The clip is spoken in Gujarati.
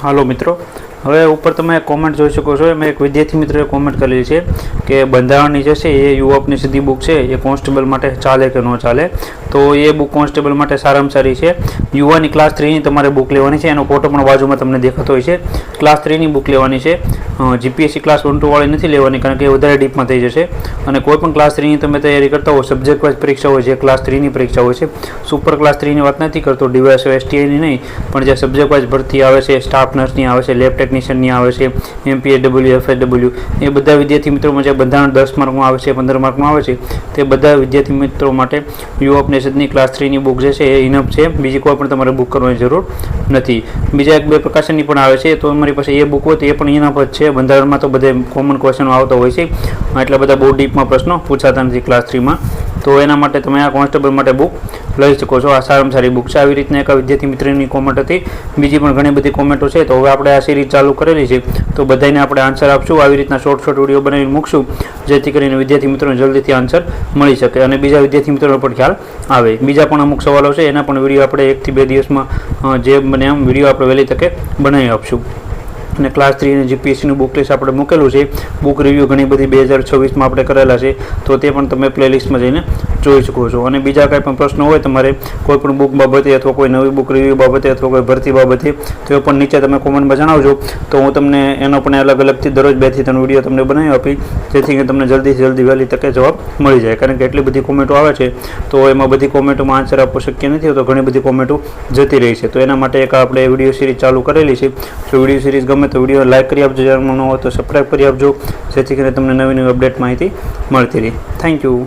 હાલો મિત્રો, હવે ઉપર તમે કોમેન્ટ જોઈ શકો છો. એમાં એક વિદ્યાર્થી મિત્રોએ કોમેન્ટ કરેલી છે કે બંધારણની જે છે એ યુવકની સીધી બુક છે એ કોન્સ્ટેબલ માટે ચાલે કે ન ચાલે. તો એ બુક કોન્સ્ટેબલ માટે સારામાં સારી છે. યુવાની ક્લાસ 3ની તમારે બુક લેવાની છે. એનો ફોટો પણ બાજુમાં તમને દેખાતો હોય છે. ક્લાસ 3ની બુક લેવાની છે. જીપીએસસી ક્લાસ 1-2 વાળી નથી લેવાની, કારણ કે એ વધારે ડીપમાં થઈ જશે. અને કોઈ પણ ક્લાસ 3ની તમે તૈયારી કરતા હો, સબ્જેક્ટ વાઇઝ પરીક્ષા હોય, જે ક્લાસ 3ની પરીક્ષા હોય છે. સુપર ક્લાસ 3ની વાત નથી કરતો, ડીવાયએસઓ એસટીઆઈની નહીં, પણ જે સબ્જેક્ટ વાઇઝ ભરતી આવે છે, સ્ટાફ નર્સની આવે છે, લેબ ટેકનિશિયનની આવે છે, MPSW, FSW, એ બધા વિદ્યાર્થી મિત્રોમાં જે બંધારણ 10 માર્કમાં આવે છે, 15 માર્કમાં આવે છે, તે બધા વિદ્યાર્થી મિત્રો માટે યુઓપનેશનની ક્લાસ 3ની બુક જે છે એ ઇનફ છે. બીજી કોઈ પણ તમારે બુક કરવાની જરૂર નથી. બીજા 1-2 પ્રકાશનની પણ આવે છે, તો અમારી પાસે એ બુક હોય તો એ પણ ઇનફ જ છે. બંધારણમાં તો બધે કોમન ક્વેશ્ચનો આવતા હોય છે, એટલા બધા બહુ ડીપમાં પ્રશ્નો પૂછાતા નથી ક્લાસ 3માં. તો એના માટે તમે આ કોન્સ્ટેબલ માટે બુક લઈ શકો છો. આ સારામાં સારી બુક છે. આવી રીતના એક વિદ્યાર્થી મિત્રની કોમેન્ટ હતી. બીજી પણ ઘણી બધી કોમેન્ટો છે. તો હવે આપણે આ સિરીઝ ચાલુ કરેલી છે, તો બધાને આપણે આન્સર આપશું. આવી રીતના શોર્ટ વિડીયો બનાવીને મૂકશું, જેથી કરીને વિદ્યાર્થી મિત્રોને જલ્દીથી આન્સર મળી શકે અને બીજા વિદ્યાર્થી મિત્રોને પણ ખ્યાલ આવે. બીજા પણ અમુક સવાલો છે, એના પણ વિડીયો આપણે 1 થી 2 દિવસમાં જે બને એમ વિડીયો આપણે વહેલી તકે બનાવી આપશું. અને ક્લાસ 3 અને જીપીએસસીનું બુક લિસ્ટ આપણે મૂકેલું છે. બુક રિવ્યૂ ઘણી બધી 2026માં આપણે કરેલા છે, તો તે પણ તમે પ્લેલિસ્ટમાં જઈને જોઈ શકો છો. અને બીજા કંઈ પણ પ્રશ્નો હોય તમારે કોઈ પણ બુક બાબતે અથવા કોઈ નવી બુક રિવ્યૂ બાબતે અથવા કોઈ ભરતી બાબતે, તો એ પણ નીચે તમે કોમેન્ટમાં જણાવજો. તો હું તમને એનો પણ અલગ અલગથી દરરોજ 2 થી 3 વિડીયો તમને બનાવી આપી, જેથી કે તમને જલ્દીથી જલ્દી વહેલી તકે જવાબ મળી જાય. કારણ કે એટલી બધી કોમેન્ટો આવે છે, તો એમાં બધી કોમેન્ટોમાં આન્સર આપવો શક્ય નથી, તો ઘણી બધી કોમેન્ટો જતી રહી છે. તો એના માટે એક આપણે વિડીયો સિરીઝ ચાલુ કરેલી છે. તો વિડીયો સિરીઝ ગમે તો વિડીયો લાઈક કરી આપજો, ચેનલમાં ન હોય તો સબસ્ક્રાઈબ કરી આપજો, જેથી કરીને તમને નવી નવી અપડેટ માહિતી મળતી રહે. Thank you.